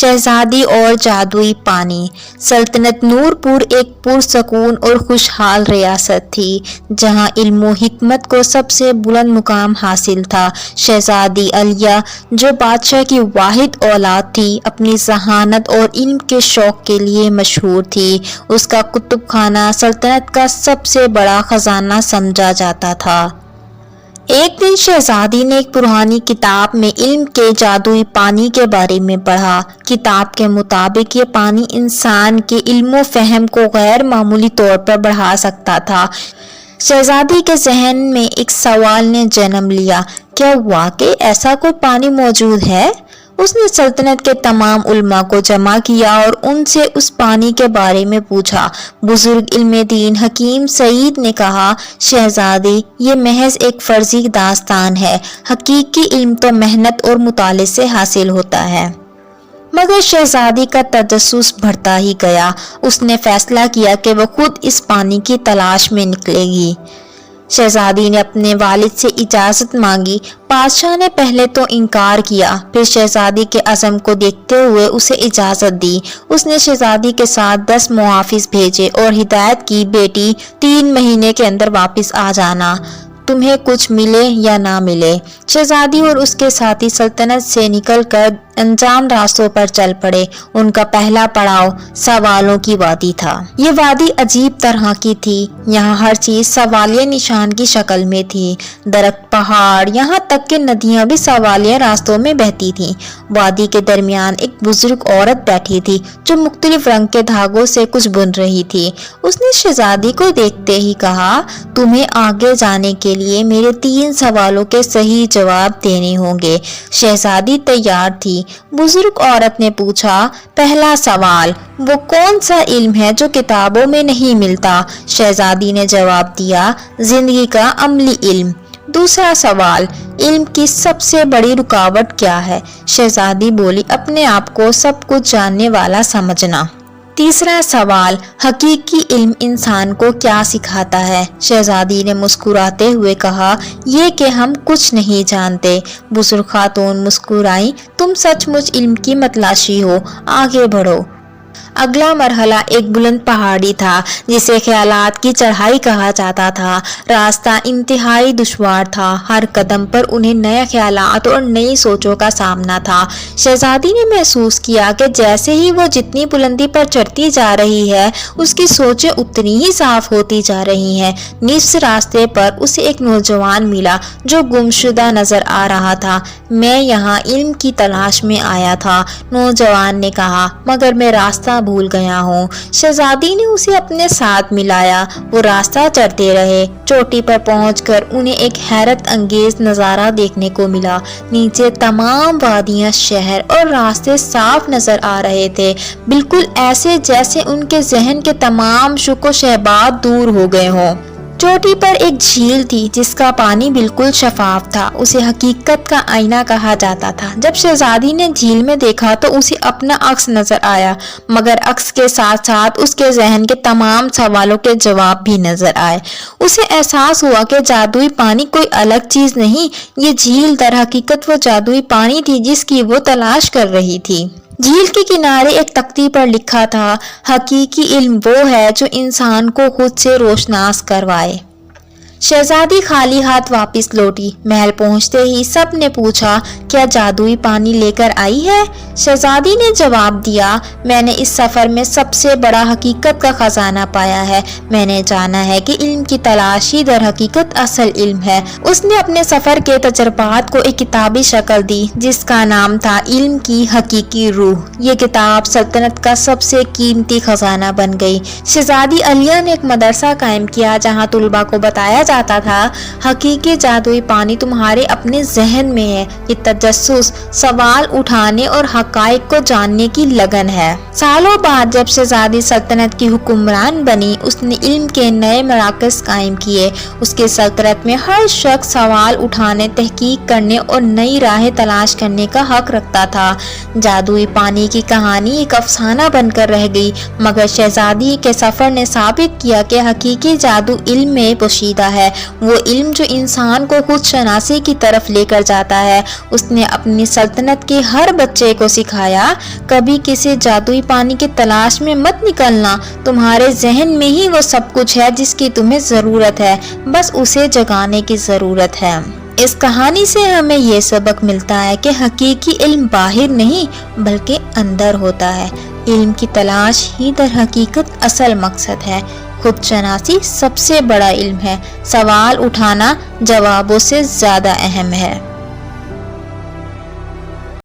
शहजादी और जादुई पानी। सल्तनत नूरपुर एक पुरसकून और खुशहाल रियासत थी जहां इल्म व हिकमत को सबसे बुलंद मुकाम हासिल था। शहजादी अलिया जो बादशाह की वाहिद औलाद थी, अपनी जहानत और इल्म के शौक के लिए मशहूर थी। उसका कुतुब खाना सल्तनत का सबसे बड़ा खजाना समझा जाता था। एक दिन शहजादी ने एक पुरानी किताब में इल्म के जादुई पानी के बारे में पढ़ा। किताब के मुताबिक ये पानी इंसान के इल्म व फहम को गैर मामूली तौर पर बढ़ा सकता था। शहजादी के जहन में एक सवाल ने जन्म लिया, क्या वाकई ऐसा कोई पानी मौजूद है? उसने सल्तनत के तमाम उलमा को जमा किया और उनसे उस पानी के बारे में पूछा। बुजुर्ग इल्म दीन हकीम सईद ने कहा, शहजादी ये महज एक फर्जी दास्तान है, हकीकी इल्म तो मेहनत और मुताले से हासिल होता है। मगर शहजादी का तजस्सुस बढ़ता ही गया। उसने फैसला किया कि वो खुद इस पानी की तलाश में निकलेगी। शहजादी ने अपने वालिद से इजाज़त मांगी। बादशाह ने पहले तो इनकार किया, फिर शहजादी के अज़म को देखते हुए उसे इजाज़त दी। उसने शहजादी के साथ 10 मुहाफिज भेजे और हिदायत की, बेटी 3 महीने के अंदर वापस आ जाना, तुम्हें कुछ मिले या ना मिले। शहजादी और उसके साथी सल्तनत से निकलकर अनजान रास्तों पर चल पड़े। उनका पहला पड़ाव सवालों की वादी था। ये वादी अजीब तरह की थी। यहाँ हर चीज सवालिया निशान की शक्ल में थी। दरख्त, पहाड़, यहाँ तक कि नदियाँ भी सवालिया रास्तों में बहती थीं। वादी के दरमियान एक बुजुर्ग औरत बैठी थी जो मुख्तलिफ रंग के धागों से कुछ बुन रही थी। उसने शहजादी को देखते ही कहा, तुम्हें आगे जाने के लिए मेरे 3 सवालों के सही जवाब देने होंगे। शहजादी तैयार थी। बुजुर्ग औरत ने पूछा, पहला सवाल, वो कौन सा इल्म है जो किताबों में नहीं मिलता? शहजादी ने जवाब दिया, जिंदगी का अमली इल्म। दूसरा सवाल, इल्म की सबसे बड़ी रुकावट क्या है? शहजादी बोली, अपने आप को सब कुछ जानने वाला समझना। तीसरा सवाल, हकीकी इल्म इंसान को क्या सिखाता है? शहजादी ने मुस्कुराते हुए कहा, ये कि हम कुछ नहीं जानते। बुजुर्ग खातून मुस्कुराई, तुम सचमुच इल्म की मतलाशी हो, आगे बढ़ो। अगला मरहला एक बुलंद पहाड़ी था जिसे ख्यालात की चढ़ाई कहा जाता था। रास्ता इंतहाई दुश्वार था। हर कदम पर उन्हें नए ख्यालात और नई सोचों का सामना था। शहजादी ने महसूस किया कि जैसे ही वो जितनी बुलंदी पर चढ़ती जा रही है, उसकी सोचें उतनी ही साफ होती जा रही हैं। निफ्स रास्ते पर उसे एक नौजवान मिला जो गुमशुदा नजर आ रहा था। मैं यहाँ इल्म की तलाश में आया था, नौजवान ने कहा, मगर मैं रास्ता भूल गया हूँ। शहजादी ने उसे अपने साथ मिलाया। वो रास्ता चढ़ते रहे। चोटी पर पहुंचकर उन्हें एक हैरत अंगेज नज़ारा देखने को मिला। नीचे तमाम वादियां, शहर और रास्ते साफ नजर आ रहे थे, बिल्कुल ऐसे जैसे उनके जहन के तमाम शुक व शहबात दूर हो गए हों। चोटी पर एक झील थी जिसका पानी बिल्कुल शफाफ था। उसे हकीकत का आईना कहा जाता था। जब शहजादी ने झील में देखा तो उसे अपना अक्स नजर आया, मगर अक्स के साथ साथ उसके जहन के तमाम सवालों के जवाब भी नजर आए। उसे एहसास हुआ कि जादुई पानी कोई अलग चीज नहीं, ये झील दर हकीकत वो जादुई पानी थी जिसकी वो तलाश कर रही थी। झील के किनारे एक तख्ती पर लिखा था, हकीकी इल्म वो है जो इंसान को खुद से रोशनास करवाए। शहजादी खाली हाथ वापस लौटी। महल पहुंचते ही सब ने पूछा, क्या जादुई पानी लेकर आई है? शहजादी ने जवाब दिया, मैंने इस सफर में सबसे बड़ा हकीकत का खजाना पाया है। मैंने जाना है कि इल्म की तलाश ही दर हकीकत असल इल्म है। उसने अपने सफर के तजर्बात को एक किताबी शक्ल दी जिसका नाम था इल्म की हकीकी रूह। ये किताब सल्तनत का सबसे कीमती खजाना बन गई। शहजादी अलिया ने एक मदरसा कायम किया जहाँ तुलबा को बताया जाता था, हकीकी जादुई पानी तुम्हारे अपने जहन में है। ये तजस्सुस, सवाल उठाने और हकाइक को जानने की लगन है। सालों बाद जब शहजादी सल्तनत की हुक्मरान बनी, उसने इल्म के नए मराकज़ कायम किए। उसके सल्तनत में हर शख्स सवाल उठाने, तहकीक करने और नई राहें तलाश करने का हक रखता था। जादुई पानी की कहानी एक अफसाना बनकर रह गई, मगर शहजादी के सफर ने साबित किया कि हकीकी जादू इल्म में पोशीदा है। ہے، وہ علم جو انسان کو خود شناسی کی طرف لے کر جاتا ہے۔ اس نے اپنی سلطنت کے ہر بچے کو سکھایا، کبھی کسی جادوئی پانی کی تلاش میں مت نکلنا، تمہارے ذہن میں ہی وہ سب کچھ ہے جس کی تمہیں ضرورت ہے، بس اسے جگانے کی ضرورت ہے۔ اس کہانی سے ہمیں یہ سبق ملتا ہے کہ حقیقی علم باہر نہیں بلکہ اندر ہوتا ہے۔ علم کی تلاش ہی در حقیقت اصل مقصد ہے۔ خود شناسی سب سے بڑا علم ہے، سوال اٹھانا جوابوں سے زیادہ اہم ہے۔